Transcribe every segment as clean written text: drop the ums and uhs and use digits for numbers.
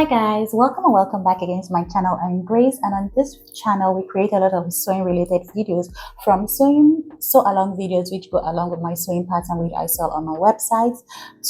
Hi guys, welcome and welcome back again to my channel. I'm Grace, and on this channel we create a lot of sewing related videos, from sewing sew along videos which go along with my sewing pattern which I sell on my website,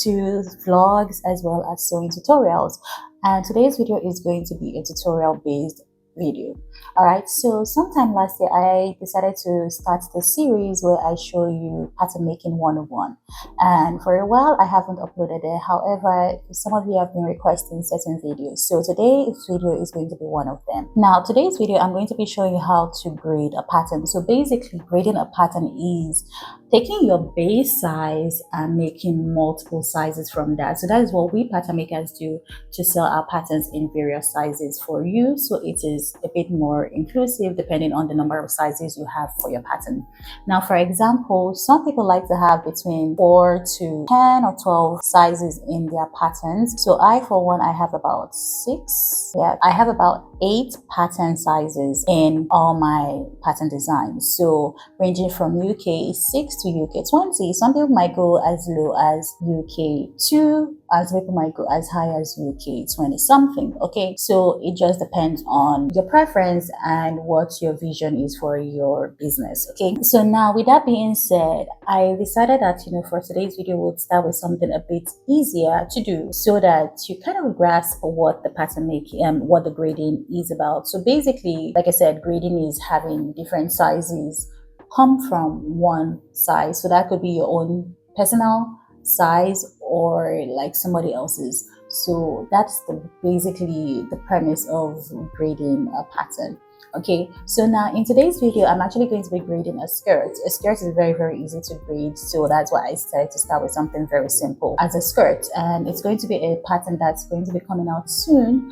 to vlogs as well as sewing tutorials. And today's video is going to be a tutorial based video. All right, so sometime last year I decided to start the series where I show you pattern making 101, and for a while I haven't uploaded it. However, some of you have been requesting certain videos, so today's video is going to be one of them. Now today's video I'm going to be showing you how to grade a pattern. So basically, grading a pattern is taking your base size and making multiple sizes from that. So that is what we pattern makers do to sell our patterns in various sizes for you, so it is a bit more inclusive depending on the number of sizes you have for your pattern. Now, for example, some people like to have between 4 to 10 or 12 sizes in their patterns. So I, for one, I have about 6. Yeah, I have about 8 pattern sizes in all my pattern designs. So ranging from UK 6 to UK 20. Some people might go as low as UK 2, as people might go as high as UK 20 something. Okay, so it just depends on your preference and what your vision is for your business. Okay, so now with that being said, I decided that for today's video we'll start with something a bit easier to do, so that you kind of grasp what the pattern making and what the grading is about. So basically, like I said, grading is having different sizes come from one size. So that could be your own personal size or like somebody else's. So that's basically the premise of grading a pattern. Okay, so now in today's video I'm actually going to be grading a skirt. A skirt is very, very easy to grade, so that's why I decided to start with something very simple as a skirt, and it's going to be a pattern that's going to be coming out soon.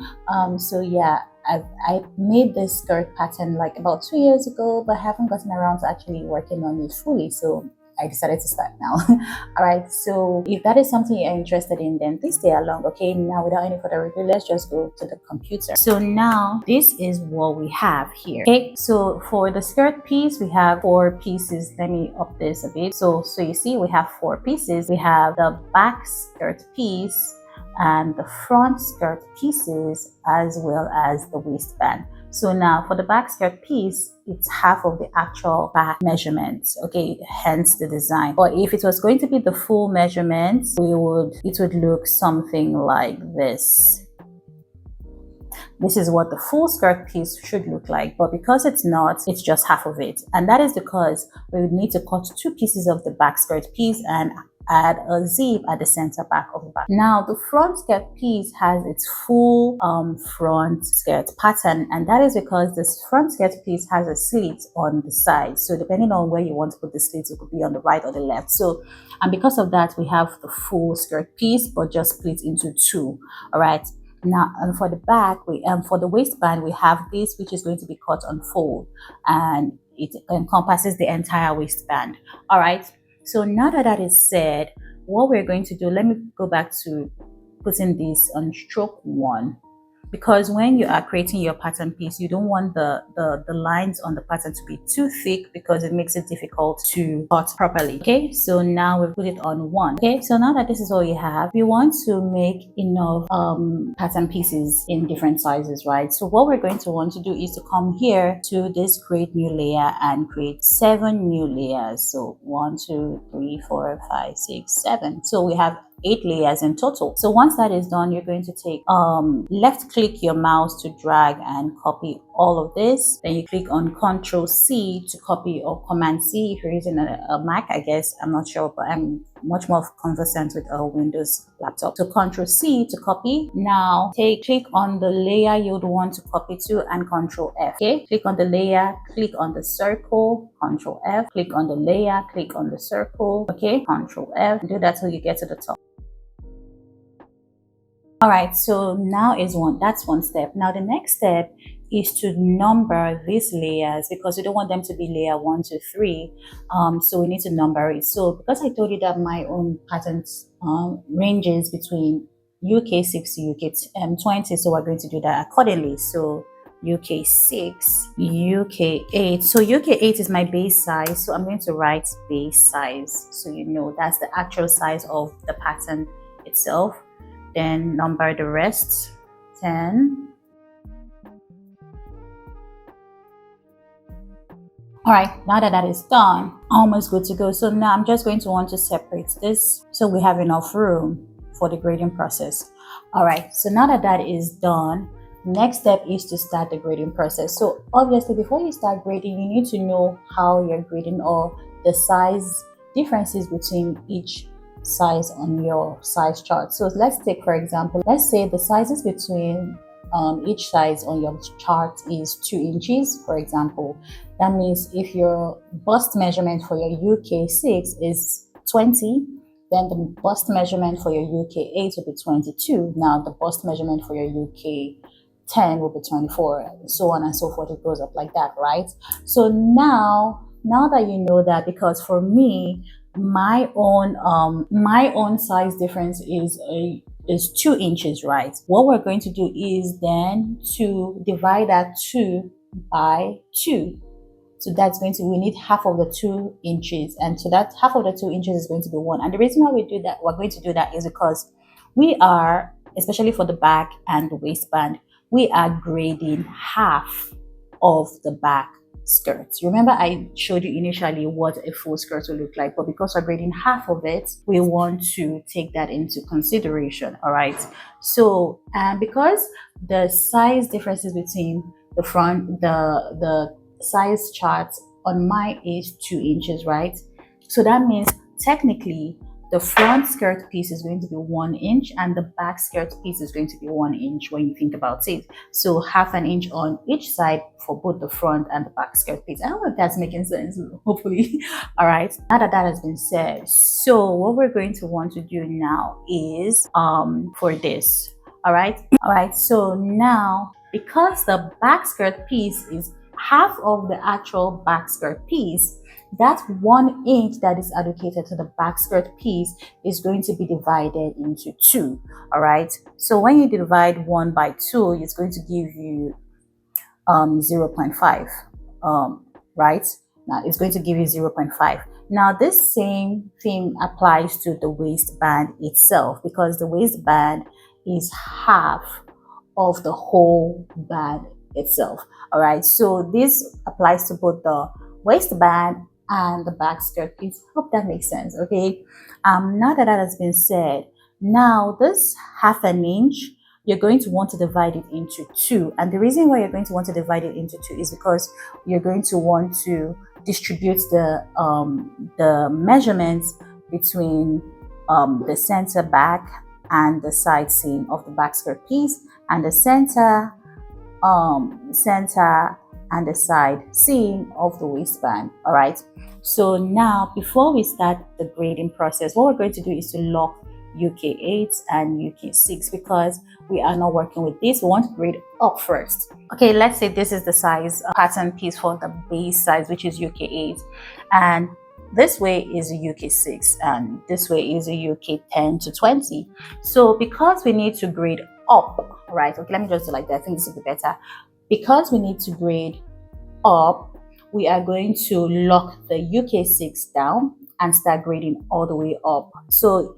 So yeah, I made this skirt pattern like about 2 years ago, but haven't gotten around to actually working on it fully, so I decided to start now. All right, so if that is something you're interested in, then please stay along. Okay, now without any further ado, let's just go to the computer. So now this is what we have here. Okay, so for the skirt piece we have 4 pieces. Let me up this a bit. So you see we have 4 pieces. We have the back skirt piece and the front skirt pieces, as well as the waistband. So now for the back skirt piece, it's half of the actual back measurement, okay, hence the design. But if it was going to be the full measurement, it would look something like this. This is what the full skirt piece should look like, but because it's not, it's just half of it. And that is because we would need to cut 2 pieces of the back skirt piece and add a zip at the center back of the back. Now the front skirt piece has its full front skirt pattern, and that is because this front skirt piece has a slit on the side. So depending on where you want to put the slits, it could be on the right or the left. So, and because of that, we have the full skirt piece but just split into 2. All right, now and for the back, for the waistband we have this, which is going to be cut on fold, and it encompasses the entire waistband. All right, so now that that is said, what we're going to do, let me go back to putting this on stroke 1, because when you are creating your pattern piece, you don't want the lines on the pattern to be too thick, because it makes it difficult to cut properly. Okay, so now we put it on 1. Okay, so now that this is all you have, we want to make enough pattern pieces in different sizes, right? So what we're going to want to do is to come here to this create new layer and create 7 new layers. So 1 2 3 4 5 6 7, so we have 8 layers in total. So once that is done, you're going to take left click your mouse to drag and copy all of this. Then you click on Ctrl C to copy, or Command C if you're using a Mac, I guess. I'm not sure, but I'm much more conversant with a Windows laptop. So Ctrl C to copy. Now click on the layer you would want to copy to and Ctrl F. Okay, click on the layer, click on the circle, Ctrl F, click on the layer, click on the circle. Okay, Ctrl F. Do that till you get to the top. All right, so now that's one step. Now the next step is to number these layers, because we don't want them to be layer 1 2 3. So we need to number it. So because I told you that my own patterns ranges between UK 6 to UK 20, so we're going to do that accordingly. So UK 6, UK 8. So UK 8 is my base size, so I'm going to write base size, so you know that's the actual size of the pattern itself. Then number the rest. 10. All right, now that that is done, almost good to go. So now I'm just going to want to separate this so we have enough room for the grading process. All right, so now that that is done, next step is to start the grading process. So obviously before you start grading, you need to know how you're grading or the size differences between each size on your size chart. So let's take, for example, let's say the sizes between each size on your chart is 2 inches, for example. That means if your bust measurement for your UK6 is 20, then the bust measurement for your UK8 will be 22. Now the bust measurement for your UK10 will be 24, so on and so forth. It goes up like that, right? So now that you know that, because for me, my own size difference is 2 inches, right? What we're going to do is then to divide that 2 by 2. So that's going to, we need half of the 2 inches. And so that half of the 2 inches is going to be 1. And the reason why we do that, we're going to do that is because we are, especially for the back and the waistband, we are grading half of the back skirts. Remember I showed you initially what a full skirt will look like, but because we're grading half of it, we want to take that into consideration. All right, so and because the size differences between the front, the size chart on mine is 2 inches, right? So that means technically the front skirt piece is going to be 1 inch and the back skirt piece is going to be 1 inch when you think about it. So half an inch on each side for both the front and the back skirt piece. I don't know if that's making sense, hopefully. All right, now that that has been said, so what we're going to want to do now is for this. All right, so now because the back skirt piece is half of the actual back skirt piece, that 1 inch that is allocated to the back skirt piece is going to be divided into 2. All right, so when you divide 1 by 2, it's going to give you 0.5. Right, now it's going to give you 0.5. Now this same thing applies to the waistband itself, because the waistband is half of the whole band itself. All right, so this applies to both the waistband and the back skirt piece. Hope that makes sense. Okay, now that that has been said, now this half an inch, you're going to want to divide it into 2. And the reason why you're going to want to divide it into 2 is because you're going to want to distribute the measurements between the center back and the side seam of the back skirt piece, and the center and the side seam of the waistband. All right, so now before we start the grading process, what we're going to do is to lock UK8 and UK6, because we are not working with this. We want to grade up first. Okay, let's say this is the size pattern piece for the base size, which is UK8, and this way is a UK6 and this way is a UK10 to 20. So because we need to grade up, right? Okay, let me just do like that. I think this will be better. Because we need to grade up, we are going to lock the UK6 down and start grading all the way up. So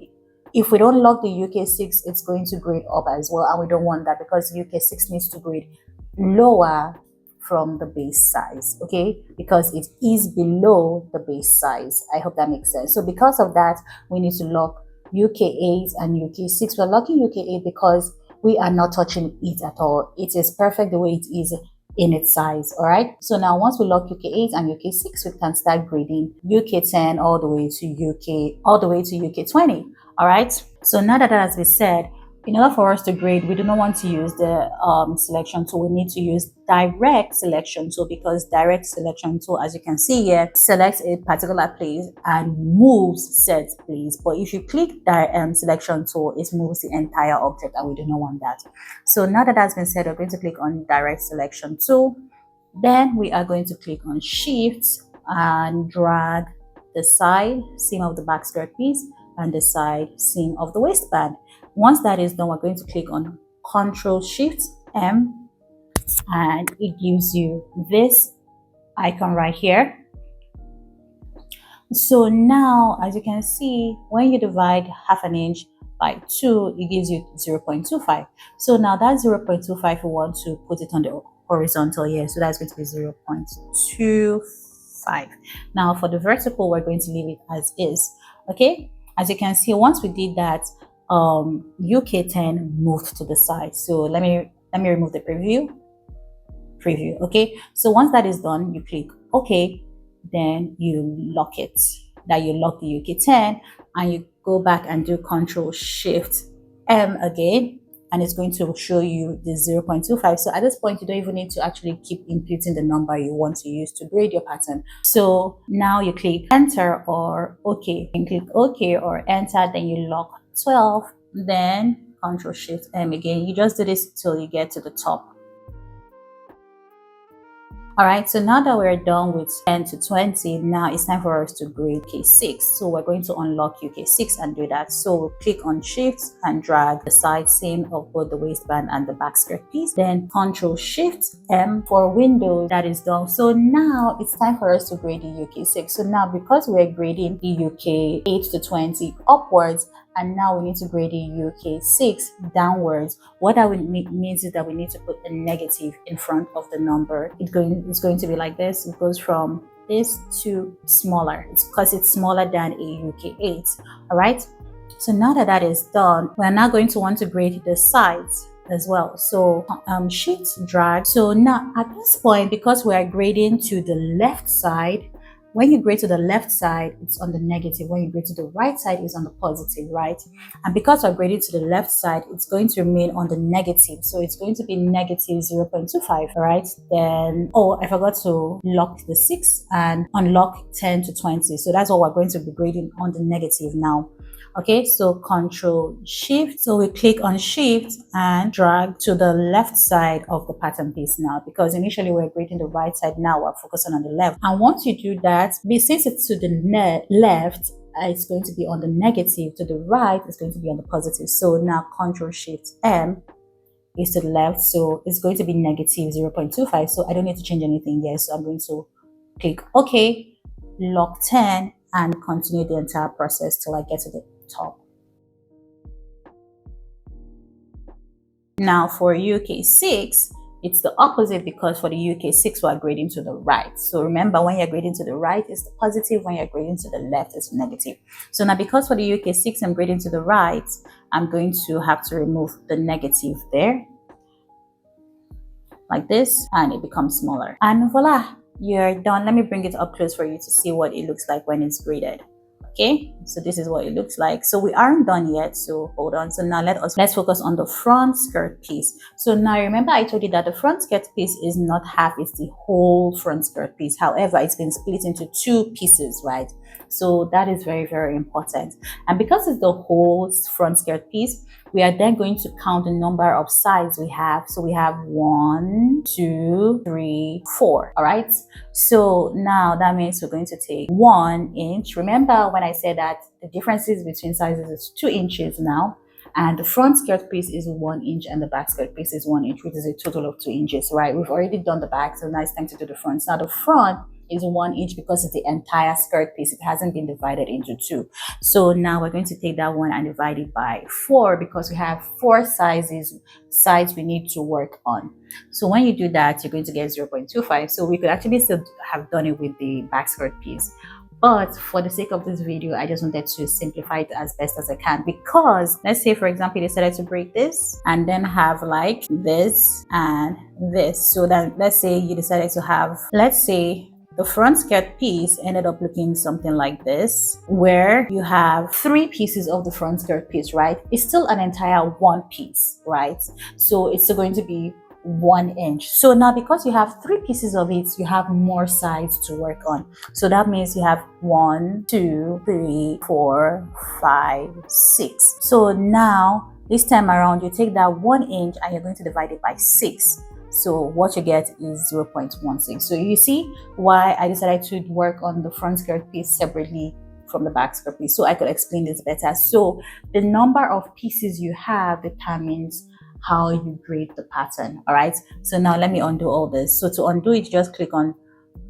if we don't lock the UK6, it's going to grade up as well, and we don't want that because UK6 needs to grade lower from the base size, okay, because it is below the base size. I hope that makes sense. So because of that, we need to lock UK8 and UK6. We're locking UK8 because we are not touching it at all. It is perfect the way it is in its size. All right, so now once we lock UK8 and UK6, we can start grading UK10 all the way to UK20. All right, so now that that has been said, in order for us to grade, we do not want to use the selection tool. We need to use direct selection tool, because direct selection tool, as you can see here, selects a particular place and moves said place. But if you click the selection tool, it moves the entire object, and we do not want that. So now that that's been said, we're going to click on direct selection tool. Then we are going to click on shift and drag the side seam of the back skirt piece and the side seam of the waistband. Once that is done, we're going to click on Ctrl-Shift-M, and it gives you this icon right here. So now, as you can see, when you divide half an inch, by 2, it gives you 0.25. So now that 0.25, we want to put it on the horizontal here, so that's going to be 0.25. Now for the vertical, we're going to leave it as is. Okay, as you can see, once we did that, UK10 moved to the side. So let me remove the preview. Okay, so once that is done, you click OK, then you lock it. That you lock the UK10, and you go back and do Control Shift M again, and it's going to show you the 0.25. So at this point, you don't even need to actually keep inputting the number you want to use to grade your pattern. So now you click Enter or OK. You click OK or Enter, then you lock 12, then Control Shift M again. You just do this till you get to the top. All right, so now that we're done with 10 to 20, now it's time for us to grade UK6. So we're going to unlock UK6 and do that. So we'll click on Shift and drag the side seam of both the waistband and the back skirt piece. Then Control Shift M for Windows. That is done. So now it's time for us to grade the UK6. So now because we're grading the UK 8 to 20 upwards, and now we need to grade the UK6 downwards. What that means is that we need to put a negative in front of the number. It's going to be like this. It goes from this to smaller. It's because it's smaller than a UK8. All right. So now that that is done, we're now going to want to grade the sides as well. So Shift drag. So now at this point, because we are grading to the left side, when you grade to the left side, it's on the negative. When you grade to the right side, it's on the positive, right? And because we're grading to the left side, it's going to remain on the negative. So it's going to be negative 0.25, right? Then, oh, I forgot to lock the 6 and unlock 10 to 20. So that's what we're going to be grading on the negative now. Okay, so Control Shift. So we click on Shift and drag to the left side of the pattern piece now, because initially we're grading the right side, now we're focusing on the left. And once you do that, since it's to the left, it's going to be on the negative. To the right, it's going to be on the positive. So now Control Shift M is to the left, so it's going to be negative 0.25. So I don't need to change anything here. So I'm going to click OK, lock 10, and continue the entire process till I get to the top. Now for UK6, it's the opposite, because for the UK6 we're grading to the right. So remember, when you're grading to the right, it's the positive. When you're grading to the left, it's negative. So now because for the UK6 I'm grading to the right, I'm going to have to remove the negative there, like this, and it becomes smaller. And voila, you're done. Let me bring it up close for you to see what it looks like when it's graded. Okay, so this is what it looks like. So we aren't done yet, so hold on. So now let's focus on the front skirt piece. So now remember, I told you that the front skirt piece is not half, it's the whole front skirt piece. However, it's been split into 2 pieces, right? So that is very, very important. And because it's the whole front skirt piece, we are then going to count the number of sides we have. So we have 1, 2, 3, 4. All right. So now that means we're going to take 1 inch. Remember when I said that the differences between sizes is 2 inches now, and the front skirt piece is 1 inch and the back skirt piece is 1 inch, which is a total of 2 inches, right? We've already done the back, so now it's time to do the front. Now the front is 1 inch because it's the entire skirt piece. It hasn't been divided into 2. So now we're going to take that one and divide it by 4, because we have 4 sides we need to work on. So when you do that, you're going to get 0.25. So we could actually still have done it with the back skirt piece. But for the sake of this video, I just wanted to simplify it as best as I can, because let's say, for example, you decided to break this and then have like this and this. So that let's say you decided to have, let's say, the front skirt piece ended up looking something like this, where you have 3 pieces of the front skirt piece, right? It's still an entire 1 piece, right? So it's still going to be 1 inch. So now because you have 3 pieces of it, you have more sides to work on. So that means you have 1, 2, 3, 4, 5, 6. So now this time around, you take that 1 inch and you're going to divide it by 6. So what you get is 0.16. So you see why I decided to work on the front skirt piece separately from the back skirt piece, so I could explain this better. So the number of pieces you have determines how you grade the pattern. All right, so now let me undo all this. So to undo it, just click on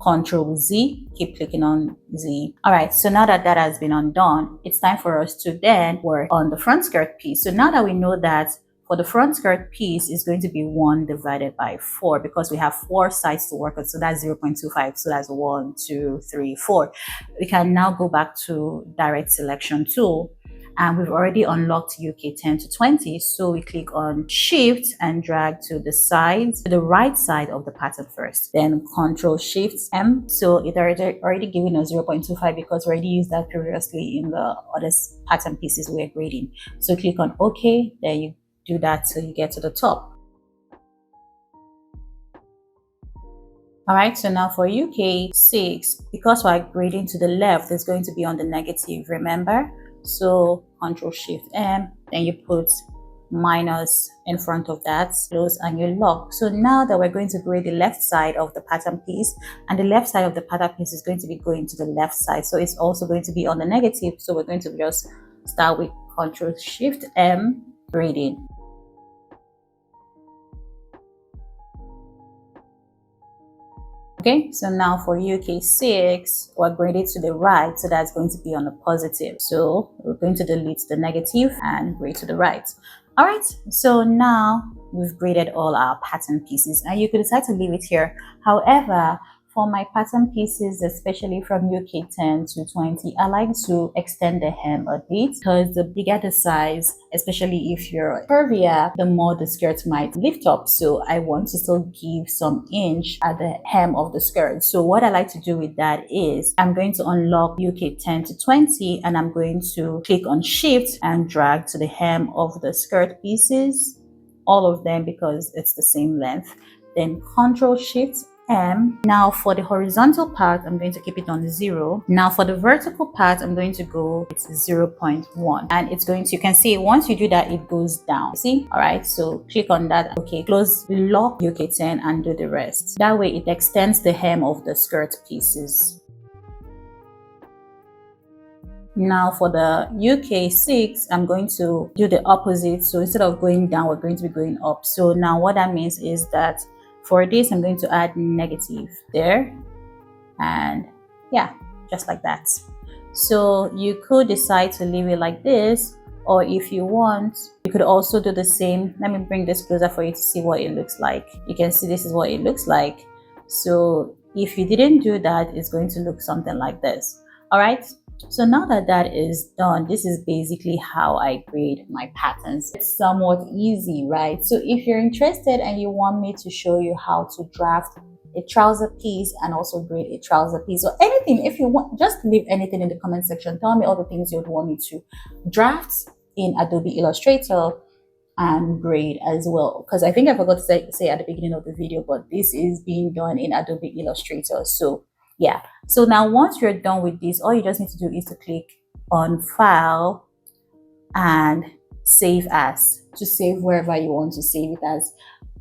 Control Z, keep clicking on Z. All right, so now that that has been undone, it's time for us to then work on the front skirt piece. So now that we know that for the front skirt piece is going to be 1 divided by 4 because we have 4 sides to work on. So that's 0.25. So that's 1, 2, 3, 4. We can now go back to direct selection tool. And we've already unlocked UK 10 to 20. So we click on Shift and drag to the side, to the right side of the pattern first. Then Control Shift M. So it already given us 0.25 because we already used that previously in the other pattern pieces we're grading. So click on OK. Then you do that till you get to the top. All right, so now for UK 6, because we're grading to the left, it's going to be on the negative, remember? So Control Shift M, then you put minus in front of that, close, and you lock. So now that we're going to grade the left side of the pattern piece, and the left side of the pattern piece is going to be going to the left side, so it's also going to be on the negative. So we're going to just start with Control Shift M, grading. Okay, so now for UK 6, we're graded to the right, so that's going to be on the positive. So we're going to delete the negative and grade to the right. All right, so now we've graded all our pattern pieces, and you could decide to leave it here. However, for my pattern pieces, especially from UK 10 to 20, I like to extend the hem a bit because the bigger the size, especially if you're curvier, the more the skirt might lift up. So I want to still give some inch at the hem of the skirt. So what I like to do with that is I'm going to unlock UK 10 to 20 and I'm going to click on Shift and drag to the hem of the skirt pieces, all of them because it's the same length. Then Control Shift M. Now for the horizontal part, I'm going to keep it on 0. Now for the vertical part, I'm going to go with 0.1, and it's going to, you can see once you do that, it goes down. See? All right, so click on that. Okay, close, lock UK 10 and do the rest. That way it extends the hem of the skirt pieces. Now for the UK 6, I'm going to do the opposite. So instead of going down, we're going to be going up. So now what that means is that for this, I'm going to add negative there, and yeah, just like that. So you could decide to leave it like this, or if you want, you could also do the same. Let me bring this closer for you to see what it looks like. You can see this is what it looks like. So if you didn't do that, it's going to look something like this. All right. So now that that is done, this is basically how I grade my patterns. It's somewhat easy, right? So if you're interested and you want me to show you how to draft a trouser piece and also grade a trouser piece or anything, if you want, just leave anything in the comment section. Tell me all the things you'd want me to draft in Adobe Illustrator and grade as well, because I think I forgot to say at the beginning of the video, but this is being done in Adobe Illustrator. So yeah, so now once you're done with this, all you just need to do is to click on File and Save As to save wherever you want to save it as.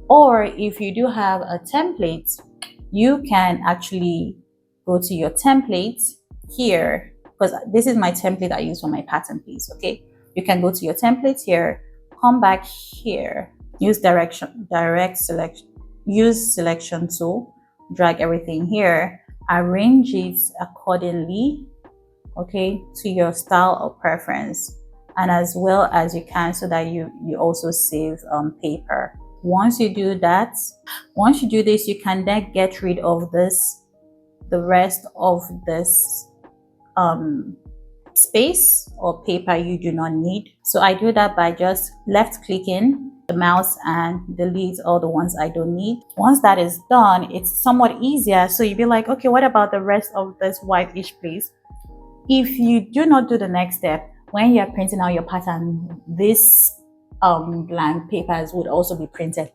Or if you do have a template, you can actually go to your template here, because this is my template I use for my pattern piece. Okay, you can go to your template here, come back here, use selection tool, drag everything here, arrange it accordingly, okay, to your style or preference, and as well as you can, so that you also save paper. Once you do that, once you do this, you can then get rid of this, the rest of this space or paper you do not need. So I do that by just left clicking the mouse and delete all the ones I don't need. Once that is done, it's somewhat easier. So you'd be like, okay, what about the rest of this whitish place? If you do not do the next step, when you're printing out your pattern, this blank papers would also be printed.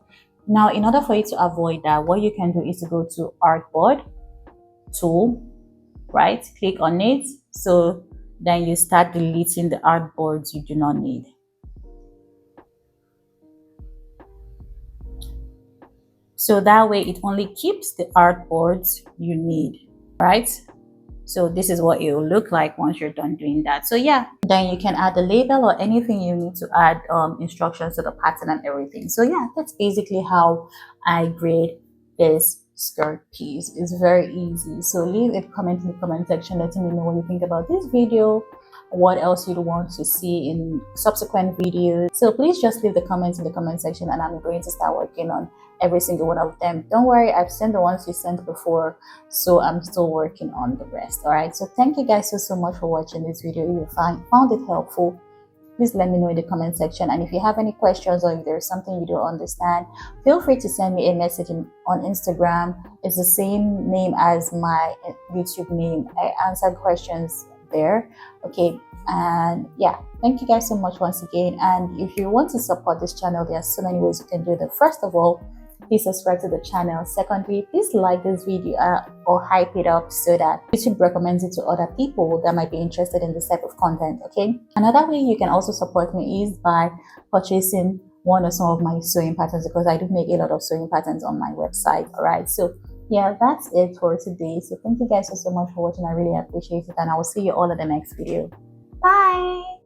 Now, in order for you to avoid that, what you can do is to go to Artboard tool, right? Click on it. So then you start deleting the artboards you do not need. So that way it only keeps the artboards you need, right? So this is what it will look like once you're done doing that. So yeah, then you can add a label or anything you need to add, instructions to the pattern and everything. So yeah, that's basically how I grade this skirt piece. It's very easy. So leave a comment in the comment section letting me know what you think about this video, what else you'd want to see in subsequent videos. So please just leave the comments in the comment section and I'm going to start working on every single one of them. Don't worry, I've sent the ones you sent before, so I'm still working on the rest. All right, so thank you guys so much for watching this video. If you found it helpful, please let me know in the comment section. And if you have any questions or if there's something you don't understand, feel free to send me a message on Instagram. It's the same name as my YouTube name. I answered questions there. Okay, and yeah, thank you guys so much once again. And if you want to support this channel, there are so many ways you can do that. First of all, please subscribe to the channel. Secondly, please like this video or hype it up so that YouTube recommends it to other people that might be interested in this type of content. Okay, another way you can also support me is by purchasing one or some of my sewing patterns, because I do make a lot of sewing patterns on my website. All right, so yeah, that's it for today. So thank you guys so much for watching. I really appreciate it, and I will see you all in the next video. Bye.